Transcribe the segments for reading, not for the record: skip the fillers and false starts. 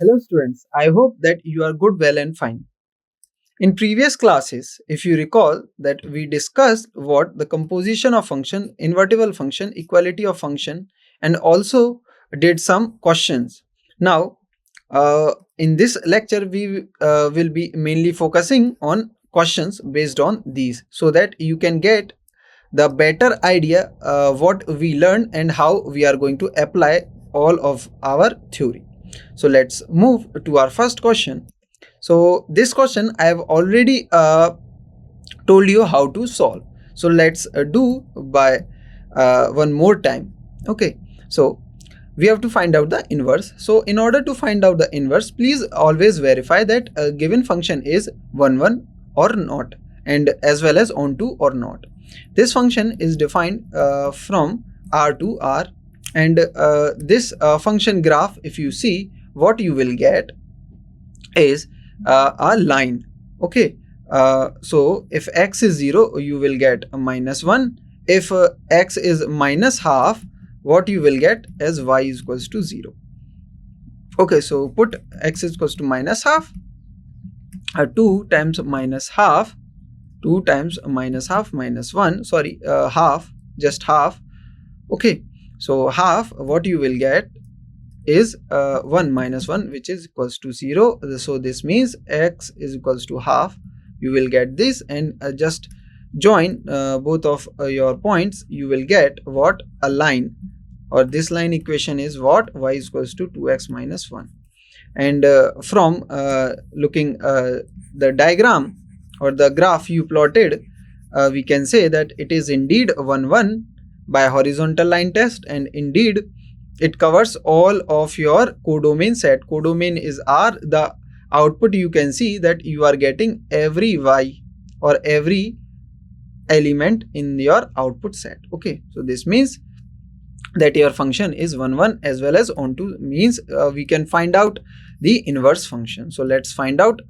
Hello students, I hope that you are good, well and fine. In previous classes, if you recall that we discussed what the composition of function, invertible function, equality of function and also did some questions. Now, in this lecture we will be mainly focusing on questions based on these so that you can get the better idea what we learned and how we are going to apply all of our theory. So let's move to our first question. So this question I have already told you how to solve. So let's do by one more time. Okay, so we have to find out the inverse. So in order to find out the inverse, please always verify that a given function is 1 1 or not, and as well as onto or not. This function is defined from R to R, and this function graph, if you see, what you will get is a line. Okay, so if x is 0, you will get a -1. If x is minus half, what you will get as y is equals to 0. Okay, so put x is equals to minus half, 2 times minus half, 2 times minus half minus 1, sorry, half, just half. Okay, so half, what you will get is 1 minus 1, which is equals to 0. So this means x is equals to half. You will get this, and just join both of your points. You will get what? A line, or this line equation is what? Y is equals to 2x minus 1. And from looking the diagram or the graph you plotted, we can say that it is indeed 1 1 by horizontal line test, and indeed it covers all of your codomain set. Codomain is R. The output, you can see that you are getting every y or every element in your output set. Okay, so this means that your function is 1 1 as well as onto, means we can find out the inverse function. So let's find out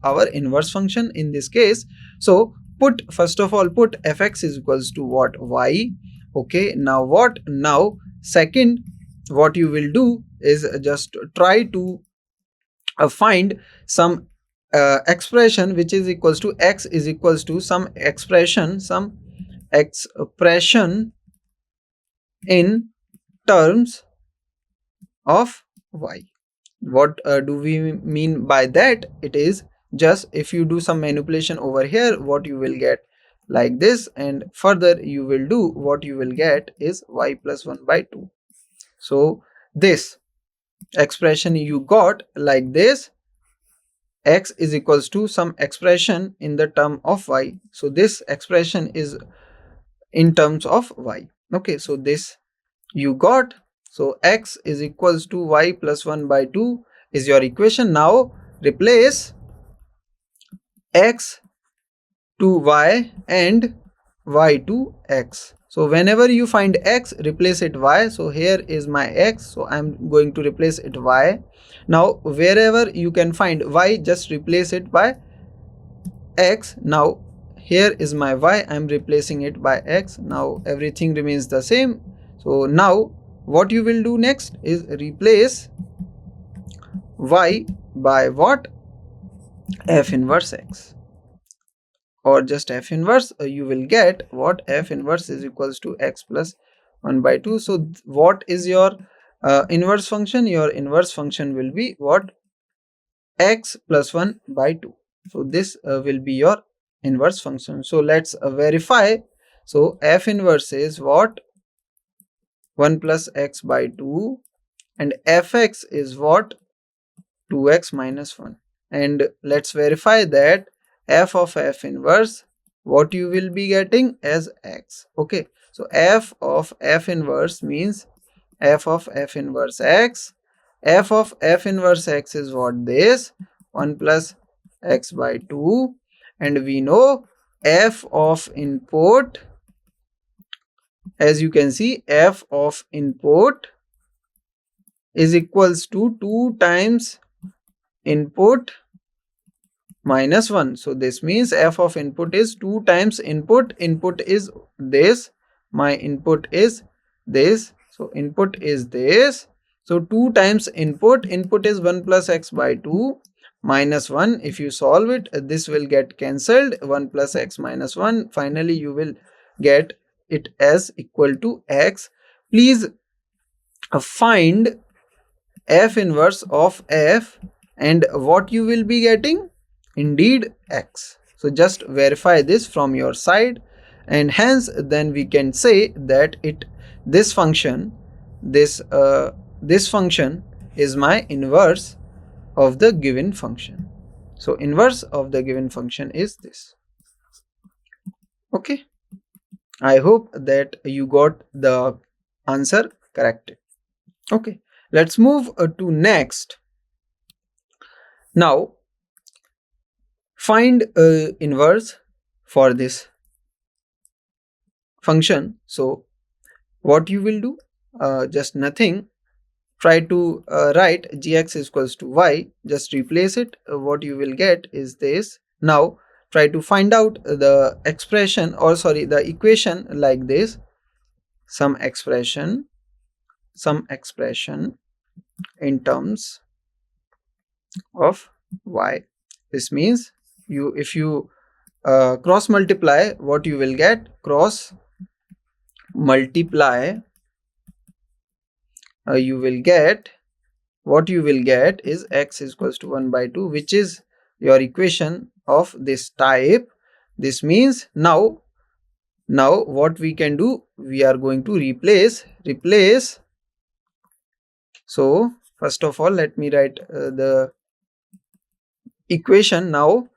our inverse function in this case. So put, first of all, put fx is equals to what? Y. Okay, now what? Now second, what you will do is just try to find some expression which is equals to x is equals to some expression in terms of y. What do we mean by that? It is just, if you do some manipulation over here, what you will get like this, and further you will do, what you will get is y plus 1 by 2. So this expression you got like this, x is equals to some expression in the term of y. So this expression is in terms of y. Okay, so this you got. So x is equals to y plus 1 by 2 is your equation. Now replace x to y and y to x. So whenever you find x, replace it y. So here is my x, so I'm going to replace it y. Now wherever you can find y, just replace it by x. Now here is my y, I'm replacing it by x. Now everything remains the same. So now what you will do next is replace y by what? F inverse x, or just f inverse. You will get what? F inverse is equals to x plus 1 by 2. So what is your inverse function? Your inverse function will be what? X plus 1 by 2. So this will be your inverse function. So let's verify. So f inverse is what? 1 plus x by 2, and fx is what? 2x minus 1. And let's verify that f of f inverse, what you will be getting as x. Okay, so f of f inverse means f of f inverse x. F of f inverse x is what? This 1 plus x by 2, and we know f of input, as you can see, f of input is equals to 2 times input minus 1. So this means f of input is 2 times input. Input is this, my input is this, so input is this, So 2 times input is 1 plus x by 2 minus 1. If you solve it, this will get cancelled, 1 plus x minus 1. Finally, you will get it as equal to x. Please find f inverse of f, and what you will be getting? Indeed x. So just verify this from your side, and hence then we can say that this function this function is my inverse of the given function. So inverse of the given function is this. Okay, I hope that you got the answer correct. Okay, let's move to next. Now find inverse for this function. So what you will do? Just nothing. Try to write gx is equals to y. Just replace it. What you will get is this. Now try to find out the expression, or sorry, the equation like this. Some expression in terms of y. This means if you cross multiply, what you will get? Cross multiply, you will get, what you will get is x is equals to 1 by 2, which is your equation of this type. This means now what we can do, we are going to replace. So first of all, let me write the equation. Now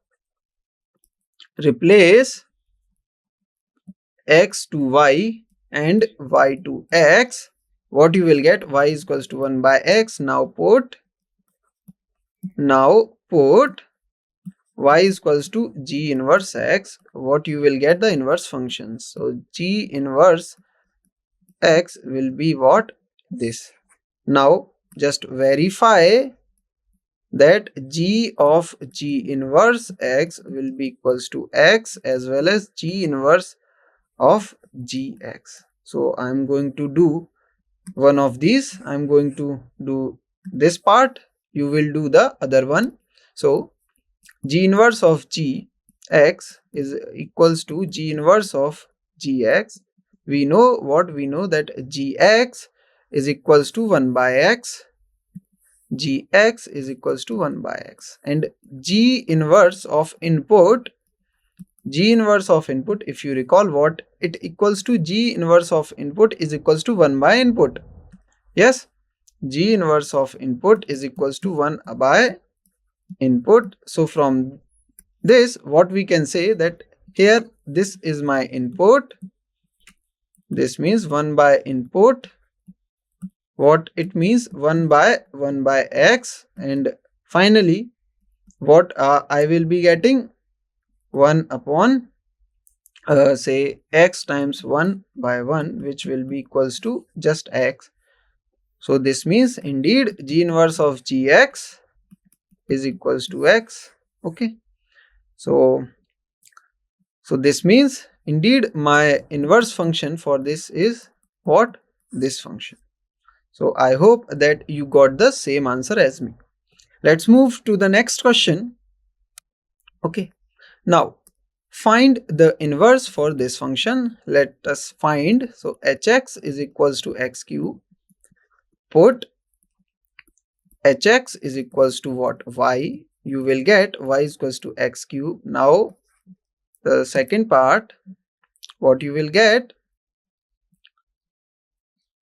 replace x to y and y to x. What you will get? Y is equals to 1 by x. Now put y is equals to g inverse x. What you will get? The inverse function. So g inverse x will be what? This. Now just verify that g of g inverse x will be equals to x as well as g inverse of gx. So I am going to do one of these. I am going to do this part, you will do the other one. So g inverse of gx is equals to g inverse of gx. We know what? We know that gx is equals to 1 by x. Gx is equals to 1 by x, and g inverse of input, if you recall what it equals to, g inverse of input is equals to 1 by input. Yes, g inverse of input is equals to 1 by input. So from this, what we can say, that here this is my input. This means 1 by input. What it means? 1 by x, and finally what I will be getting? 1 upon say x times 1 by 1, which will be equals to just x. So this means indeed g inverse of gx is equals to x. Okay, so this means indeed my inverse function for this is what? This function. So I hope that you got the same answer as me. Let's move to the next question. Okay, now find the inverse for this function. Let us find. So hx is equals to x cube. Put hx is equals to what? Y. You will get y is equals to x cube. Now the second part, what you will get?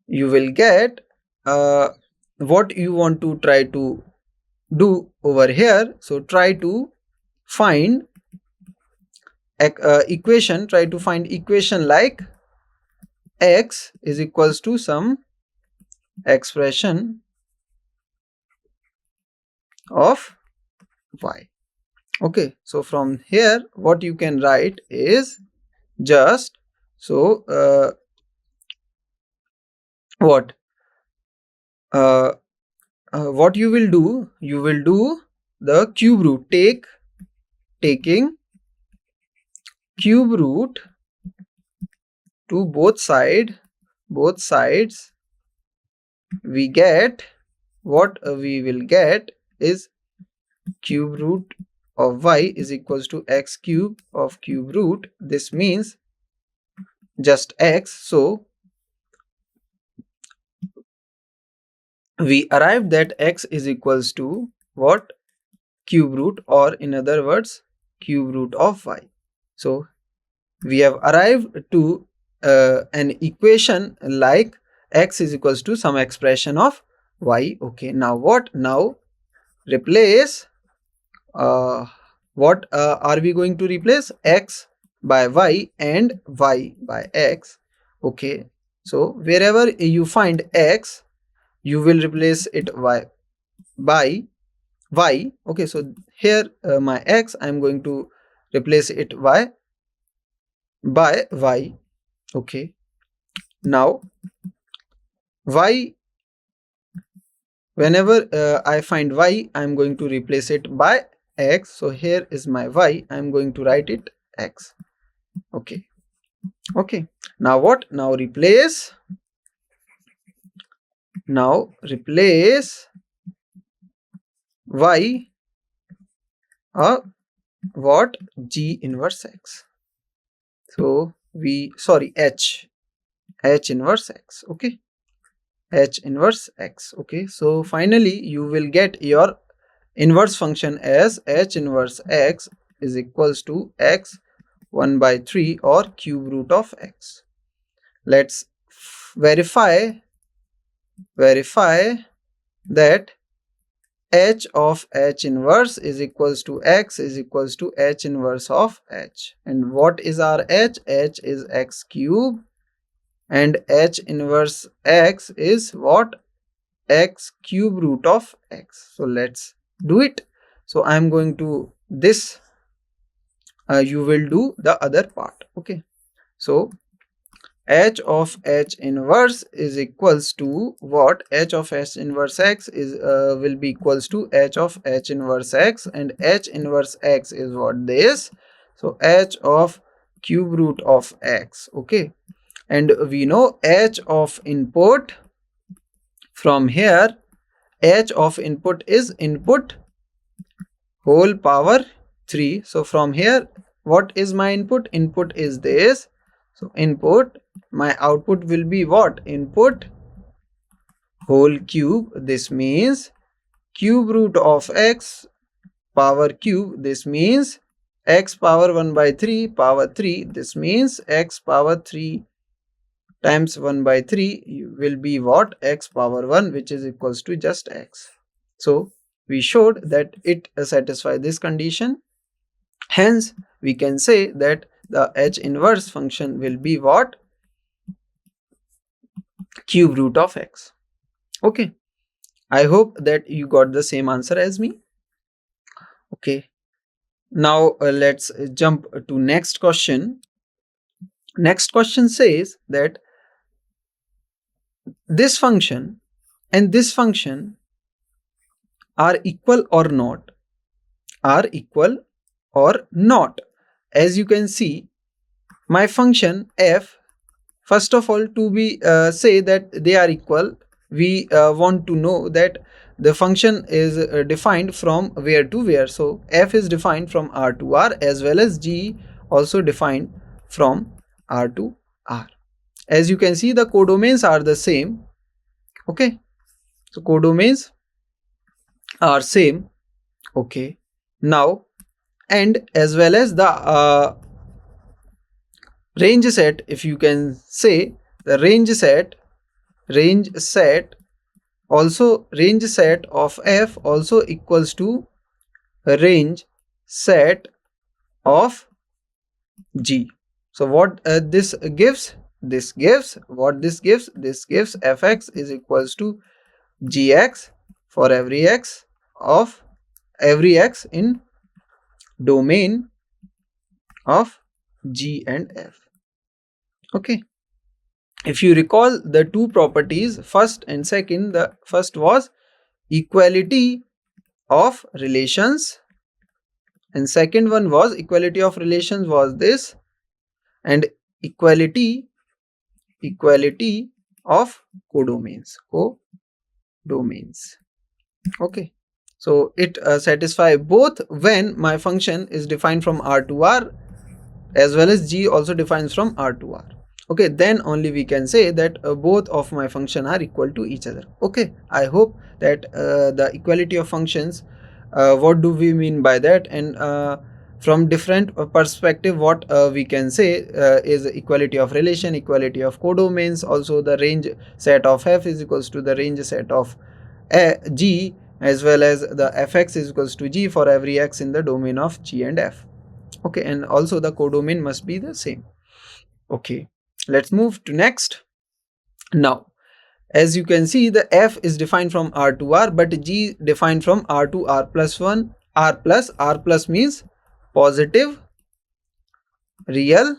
You will get what you want to try to do over here. So try to find equation. Try to find equation like x is equals to some expression of y. Okay, so from here what you can write is just, so what you will do? You will do the cube root. Taking cube root to both sides, we get what we will get is cube root of y is equals to x cube of cube root. This means just x. So we arrived that x is equals to what? Cube root, or in other words cube root of y. So we have arrived to an equation like x is equals to some expression of y. Okay, now what? Now replace what are we going to replace? X by y and y by x. Okay, so wherever you find x, you will replace it y by y. Okay, so here my x, I am going to replace it y by y. Okay, now y, whenever I find y, I am going to replace it by x. So here is my y, I am going to write it x. Okay, okay, now what? Now replace y what? G inverse x. So h inverse x. Okay, h inverse x. Okay, so finally you will get your inverse function as h inverse x is equals to x 1 by 3 or cube root of x. Let's verify that h of h inverse is equals to x is equals to h inverse of h. And what is our h? H is x cube, and h inverse x is what? X cube root of x. So let's do it. So I am going to this, you will do the other part. Okay, so h of h inverse is equals to what? H of h inverse x is will be equals to h of h inverse x, and h inverse x is what? This. So h of cube root of x. Okay, and we know h of input. From here, h of input is input whole power 3. So from here, what is my input? Input is this. So input, my output will be what? Input whole cube. This means cube root of x power cube. This means x power 1 by 3 power 3. This means x power 3 times 1 by 3 will be what? X power 1, which is equals to just x. So we showed that it satisfies this condition. Hence we can say that the h inverse function will be what? Cube root of x. Okay, I hope that you got the same answer as me. Okay, now let's jump to next question. Next question says that this function and this function are equal or not. Are equal or not. As you can see, my function f, first of all, to be say that they are equal, we want to know that the function is defined from where to where. So f is defined from R to R, as well as g also defined from R to R. As you can see, the codomains are the same. Okay, so codomains are same. Okay, now, and as well as the range set, if you can say, the range set also, range set of f also equals to range set of g. So what this gives? This gives what? This gives fx is equals to gx for every x in domain of g and f. Okay, if you recall the two properties, first and second, the first was equality of relations, and second one was equality of relations was this, and equality of codomains. Okay, so it satisfies both when my function is defined from R to R, as well as G also defines from R to R. Okay, then only we can say that both of my function are equal to each other. Okay, I hope that the equality of functions, what do we mean by that, and from different perspective, what we can say is equality of relation, equality of codomains. Also, the range set of f is equals to the range set of G, as well as the fx is equals to G for every x in the domain of G and f. Okay, and also the codomain must be the same. Okay, let's move to next. Now, as you can see, the f is defined from R to R, but G defined from R to R plus 1. R plus means positive real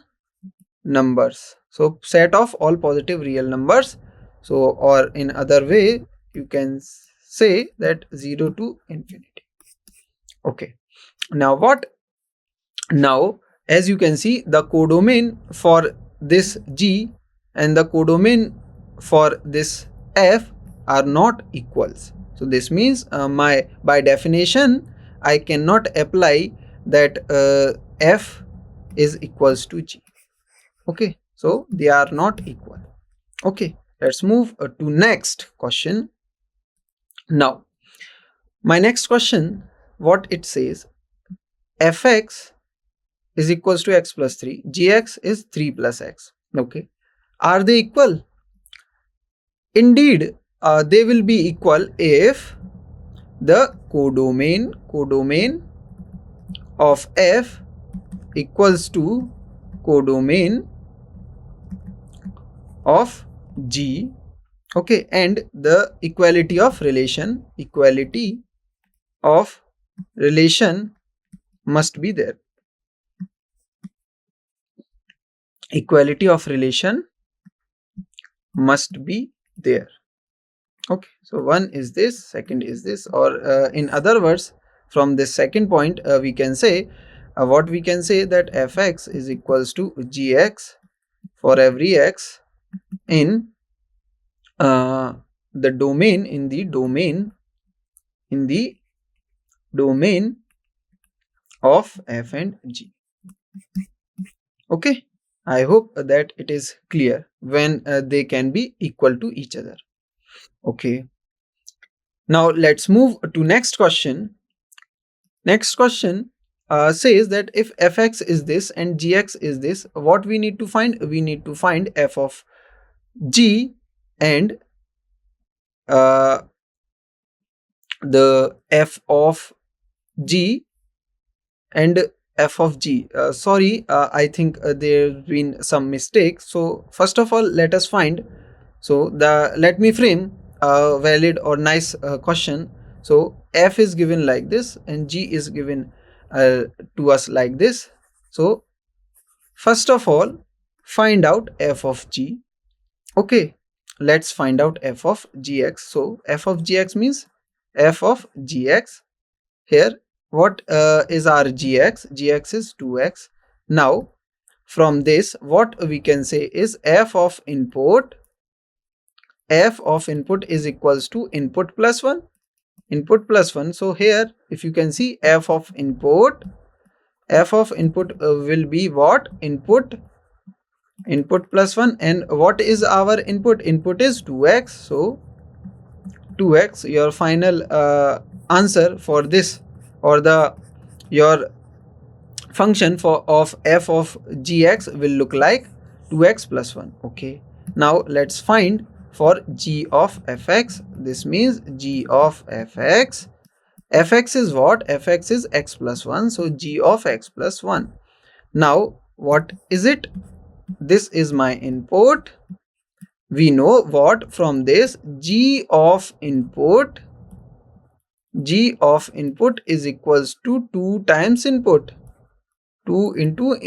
numbers. So set of all positive real numbers. So, or in other way, you can say that 0 to infinity. Okay, now what? Now, as you can see, the codomain for this G and the codomain for this F are not equals. So this means by definition I cannot apply that F is equals to G. Okay, so they are not equal. Okay, let's move to next question. Now, my next question, what it says, fx is equals to x plus 3, gx is 3 plus x. Okay, are they equal? Indeed, they will be equal if the codomain of f equals to codomain of G. Okay, and the equality of relation must be there. Equality of relation must be there. Okay, so one is this, second is this, or in other words, from this second point we can say what we can say, that fx is equals to gx for every x in the domain of f and g. Okay, I hope that it is clear when they can be equal to each other. Okay, now let's move to next question. Next question says that if fx is this and gx is this, what we need to find? We need to find f of g and the f of g and f of g. Sorry, I think there's been some mistake. So first of all, let us find. So let me frame a valid or nice question. So f is given like this and g is given to us like this. So first of all, find out f of g. Okay, let's find out f of gx. So f of gx means f of gx. Here, what is our gx? Gx is 2x. Now, from this, what we can say is f of input is equals to input plus 1. Input plus 1. So here, if you can see, f of input will be what? Input plus 1. And what is our input? Input is 2x. So 2x, your final answer for this, or your function of f of gx will look like 2x plus 1. Okay, now let's find for g of fx. This means g of fx is what? Fx is x plus 1, so g of x plus 1. Now what is it? This is my input. We know what from this? G of input is equals to 2 times input. 2 into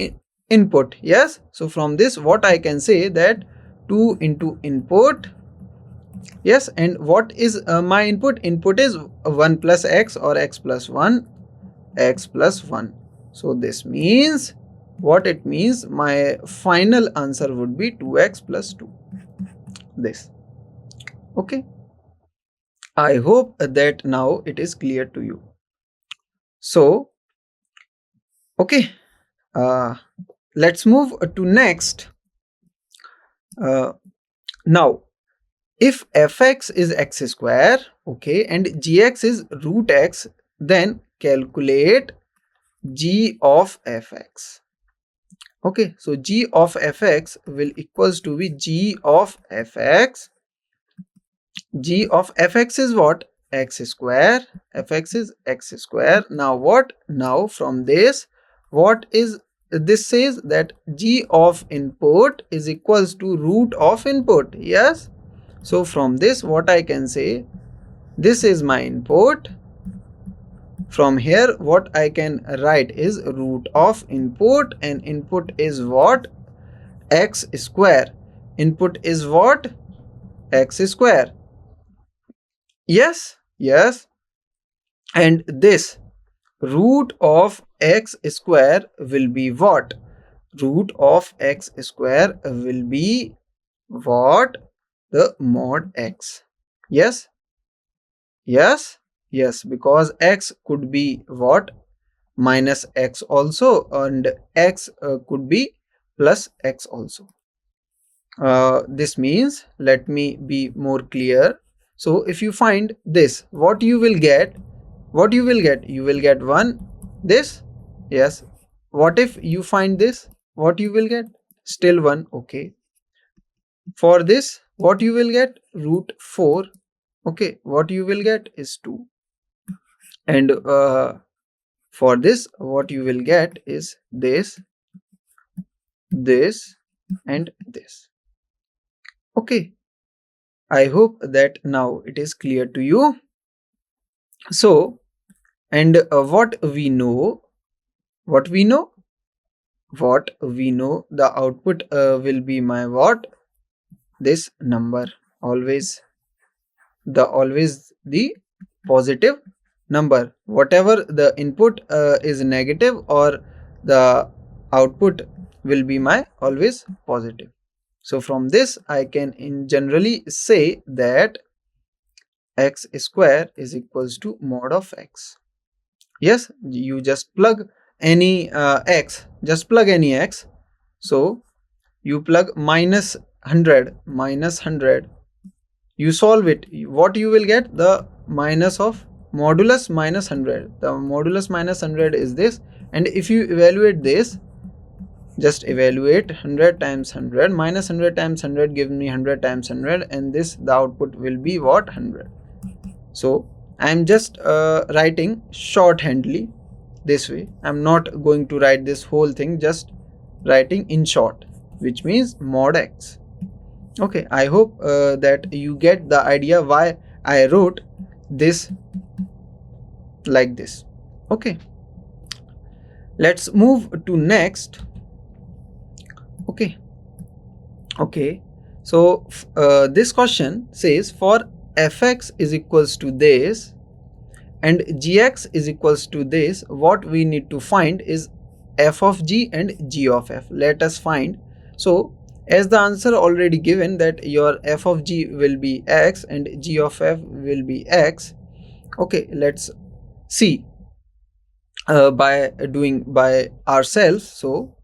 input. Yes, so from this what I can say, that 2 into input. Yes, and what is my input? Input is 1 plus x, or x plus 1. So this means, what it means, my final answer would be 2x plus 2. This. Okay, I hope that now it is clear to you. So, okay, uh, let's move to next. Uh, Now, if fx is x square, okay, and gx is root x, then calculate g of fx. Okay, so g of fx will equals to be g of fx. G of fx is what? X square. Fx is x square. Now what? Now from this, what is this says that g of input is equals to root of input. Yes. So from this, what I can say, this is my input. From here, what I can write is root of input, and input is what? X square. Input is what? X square. Yes, yes. And this root of x square will be what? Root of x square will be what? The mod x. Yes, yes, yes, because x could be what? Minus x also, and x could be plus x also. This means, let me be more clear. So if you find this, what you will get? What you will get? You will get 1 this. Yes. What if you find this? What you will get? Still 1. Okay. For this, what you will get? Root 4. Okay. What you will get is 2. And for this, what you will get is this, this, and this. Okay. I hope that now it is clear to you. So, and what we know, what we know, the output will be my what? This number, always the positive number. Whatever the input is negative, or the output will be my always positive. So from this, I can generally say that x square is equals to mod of x. Yes, you just plug any x, just plug any x. So you plug minus 100, minus 100, you solve it. What you will get? The minus of modulus minus 100. The modulus minus 100 is this, and if you evaluate this, just evaluate 100 times 100 minus 100 times 100 gives me 100 times 100, and this, the output will be what? 100. So I am just writing shorthandly this way. I am not going to write this whole thing, just writing in short, which means mod x. Okay, I hope that you get the idea why I wrote this like this. Okay, let's move to next. Okay, so this question says, for fx is equals to this and gx is equals to this, what we need to find is f of g and g of f. Let us find. So as the answer already given that your f of g will be x and g of f will be x. Okay, let's see by doing by ourselves. So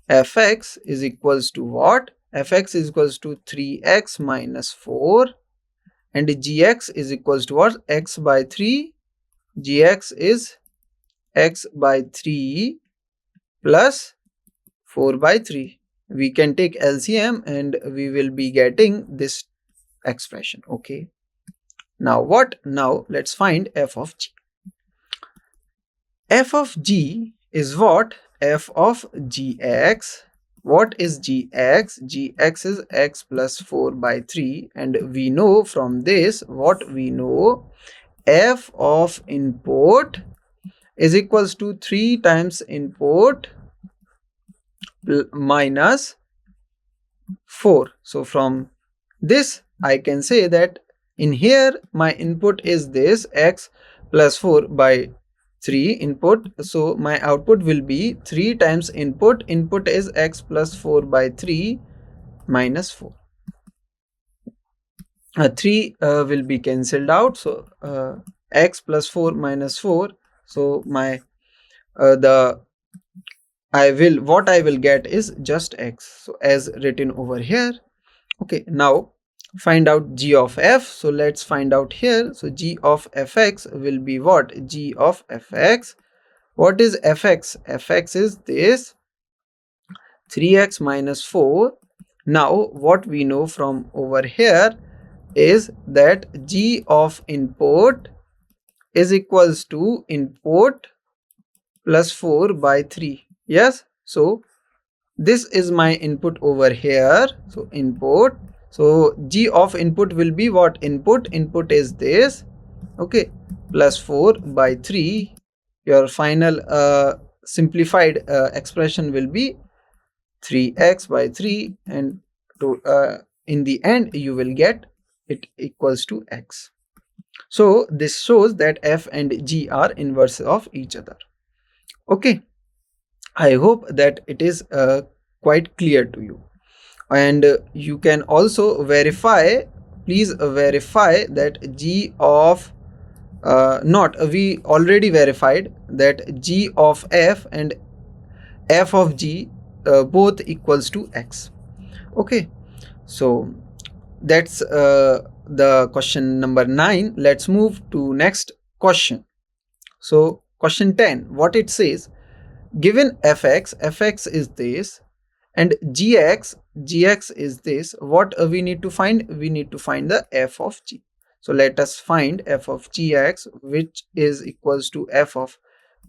fx is equals to what? Fx is equals to 3x minus 4, and gx is equals to what? X by 3. Gx is x by 3 plus 4 by 3. We can take LCM and we will be getting this expression. Okay. Now what? Now let's find f of g. F of g is what? F of gx. What is gx? Gx is x plus 4 by 3, and we know from this, what we know? F of input is equals to 3 times input minus 4. So from this, I can say that in here my input is this x plus 4 by 3 input. So my output will be 3 times input. Input is x plus 4 by 3 minus 4. 3 will be cancelled out, so x plus 4 minus 4, so my the what I will get is just x, so as written over here. Okay, now find out g of f. So let's find out here. So g of fx will be what? G of fx. What is fx? Fx is this 3x minus 4. Now what we know from over here is that g of input is equals to input plus 4 by 3. Yes, so this is my input over here. So input, so g of input will be what? Input is this, okay, plus 4 by 3. Your final simplified expression will be 3x by 3, and to in the end you will get it equals to x. So this shows that f and g are inverse of each other. Okay, I hope that it is quite clear to you, and you can also verify, please verify that g of not we already verified that g of f and f of g both equals to x. Okay, so that's the question number 9. Let's move to next question. So question 10, what it says: given fx is this, and gx is this, what we need to find? We need to find the f of g. So let us find f of gx, which is equals to f of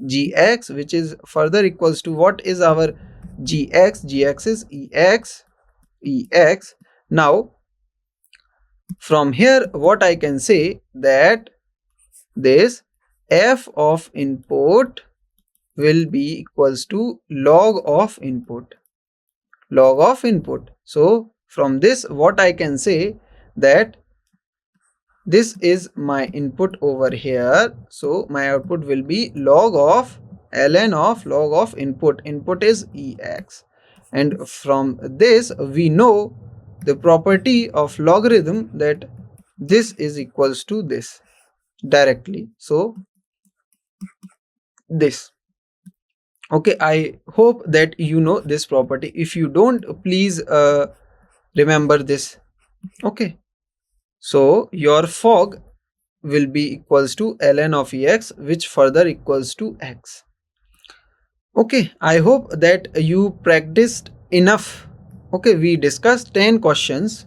gx, which is further equals to what is our gx is ex. Now from here what I can say, that this f of input will be equals to log of input. So from this what I can say, that this is my input over here, so my output will be log of ln of log of input is ex, and from this we know the property of logarithm, that this is equals to this directly, so this. Okay, I hope that you know this property. If you don't, please remember this. Okay, so your fog will be equals to ln of ex, which further equals to x. Okay, I hope that you practiced enough. Okay, we discussed 10 questions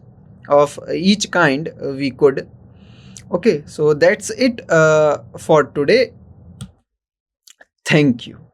of each kind we could. Okay, so that's it for today. Thank you.